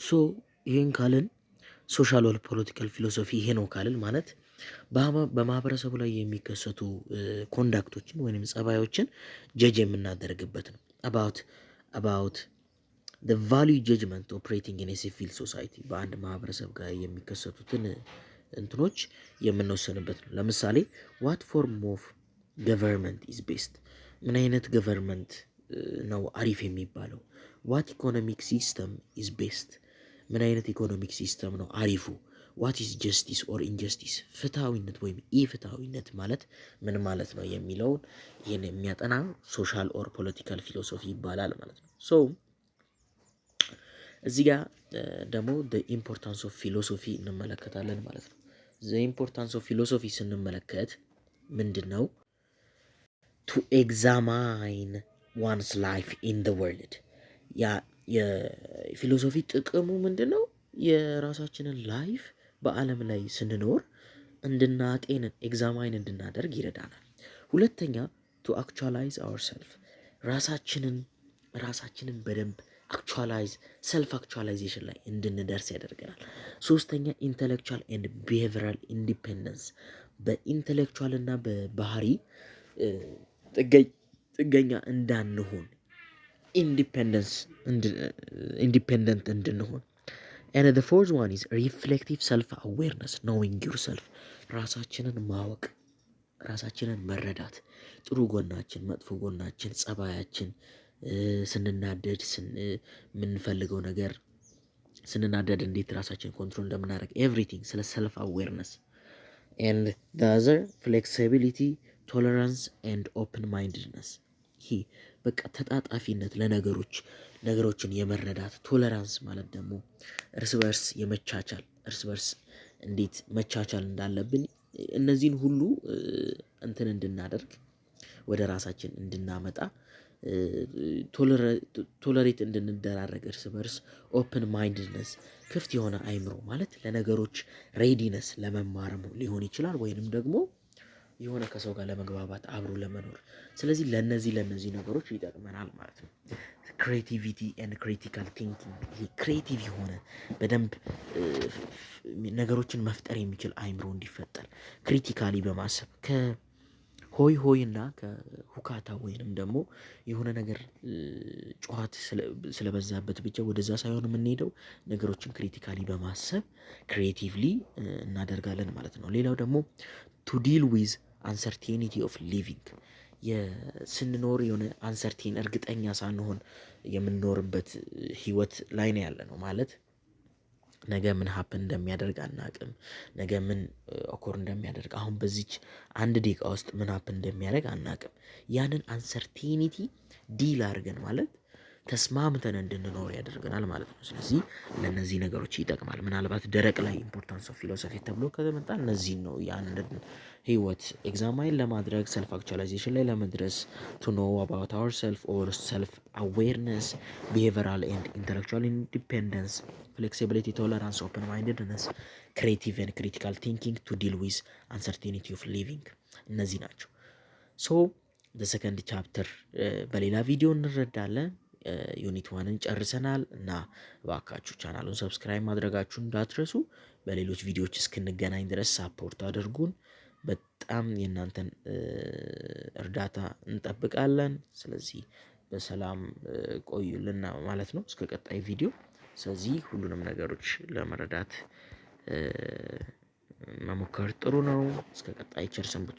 ሶ ይሄን ካልን ሶሻል ኦር ፖለቲካል ፊሎሶፊ ይሄ ነው ካልን ማለት በማህበረሰቡ ላይ የሚከሰቱ ኮንዳክቶችን ወይም ጸባዮችን ጀጅ የምናደርግበት ነው። አባውት the value judgment operating in a civil society በአንድ ማህበረሰብ ጋር የሚከሰቱትን እንትኖች የምንወስንበት ነው። ለምሳሌ what form of government is best ምን አይነት ገቨርንመንት ነው አሪፍ የሚባለው? what economic system is best ምን አይነት ኢኮኖሚክ ሲስተም ነው አሪፉ? what is justice or injustice ፍትሃዊነት ወይም ኢፍትሃዊነት ማለት ምን ማለት ነው የሚለውን ይህን የሚያጠና ሶሻል ኦር ፖለቲካል ፊሎሶፊ ይባላል ማለት ነው። ሶ እዚህ ጋር ደግሞ the importance of philosophy እንመለከታለን ማለት ነው። the importance of philosophy ስንመለከት ምንድን ነው? to examine one's life in the world ያ የፊሎሶፊ ጥቅሙ ምንድን ነው? የራሳችንን ላይፍ በዓለም ላይ ስንኖር እንድናጤን ኤግዛማይን እንድናደርግ ይረዳናል። ሁለተኛ to actualize ourselves ራሳችንን በደንብ አክቹዋላይዝ ሰልፍ አክቹዋላይዜሽን ላይ እንድንደርስ ያደርገናል። ሶስተኛ ኢንተሌክቹዋል ኤንድ ቢሄቪራል ኢንዲፔንደንስ በኢንተሌክቹዋል እና በባህሪ ጥገኛ እንዳንሆን ኢንዲፔንደንት እንድንሆን። and the fourth one is reflective self awareness knowing yourself ራሳችንን ማወቅ ራሳችንን መረዳት ጥሩ ጎናችን መጥፎ ጎናችን ጸባያችን ስንናደድ የምንፈልገው ነገር ስንናደድ እንዴት ራሳችን ኮንትሮል እንደምናደርግ ኤቭሪቲንግ ስለ ሰልፍ አዌርነስ and the other flexibility tolerance and open mindedness ይሄ በቃ ተጣጣፊነት ነገሮችን የመረዳት ቶለራንስ ማለት ደግሞ እርስ በርስ እንዴት መቻቻል እንዳለብን እነዚህን ሁሉ እንትን እንድናደርግ ወደ ራሳችን እንድናመጣ ቶለሬት እንድንደራረግ እርስ በርስ ኦፕን ማይንድነስ ክፍት የሆነ አይምሮ ማለት ለነገሮች ሬዲነስ ለመማርም ሊሆን ይችላል ወይንም ደግሞ የሆነ ከሰው ጋር ለመግባባት አብሮ ለመኖር። ስለዚህ ለነዚህ ነገሮች ይጠቅመናል ማለት ነው። ክሬቲቪቲ ኤንድ ክሪቲካል ቲንኪንግ ይሄ ክሬቲቭ የሆነ በደንብ ነገሮችን መፍጠር የሚችል አይምሮ እንዲፈጠር ክሪቲካሊ በማሰብ ከሆይ እና ከሁካታ ወይንም ደግሞ የሆነ ነገር ጨዋታ ስለበዛበት ብቻ ወደዛ ሳይሆን የምንሄደው ነገሮችን ክሪቲካሊ በማሰብ ክሪኤቲቭሊ እናደርጋለን ማለት ነው። ሌላው ደግሞ ቱ ዲል ዊዝ አንሰርቴኒቲ ኦፍ ሊቪንግ ስንኖር የሆነ አንሰርቴን እርግጠኛ ሳንሆን የምንኖርበት ህይወት ላይ ነው ያለ ነው ማለት ነገ ምን ሀፕን እንደሚያደርግ አናቅም። ነገ ምን ኦኮር እንደሚያደርግ አሁን በዚች አንድ ደቂቃ ውስጥ ምን ሀፕን እንደሚያደርግ አናቅም። ያንን አንሰርቴኒቲ ዲል አድርገን ማለት ተስማምተን እንድንኖር ያደርገናል ማለት ነው። ስለዚህ ለእነዚህ ነገሮች ይጠቅማል። ምናልባት ደረቅ ላይ ኢምፖርታንስ ኦፍ ፊሎሶፊ ተብሎ ከተመጣ እነዚህን ነው ያንን ህይወት ኤግዛማይን ለማድረግ ሰልፍ አክቹዋላይዜሽን ላይ ለመድረስ ቱ ኖ አባውት አወር ሰልፍ ኦር ሰልፍ አዌርነስ ቢሄቨራል ኤንድ ኢንተሌክቹዋል ኢንዲፔንደንስ ፍሌክሲቢሊቲ ቶለራንስ ኦፕን ማይንድነስ ክሬቲቭ ኤንድ ክሪቲካል ቲንኪንግ ቱ ዲል ዊዝ አንሰርቴኒቲ ኦፍ ሊቪንግ እነዚህ ናቸው። ሶ በሰከንድ ቻፕተር በሌላ ቪዲዮ እንረዳለን። ዩኒት ዋንን ጨርሰናል እና እባካችሁ ቻናሉን ሰብስክራይብ ማድረጋችሁን እንዳትረሱ። በሌሎች ቪዲዮዎች እስክንገናኝ ድረስ ሳፖርት አድርጉን። በጣም የእናንተን እርዳታ እንጠብቃለን። ስለዚህ በሰላም ቆዩልን ማለት ነው እስከ ቀጣይ ቪዲዮ። ስለዚህ ሁሉንም ነገሮች ለመረዳት መሞከር ጥሩ ነው። እስከ ቀጣይ ቸር ሰንብቱ።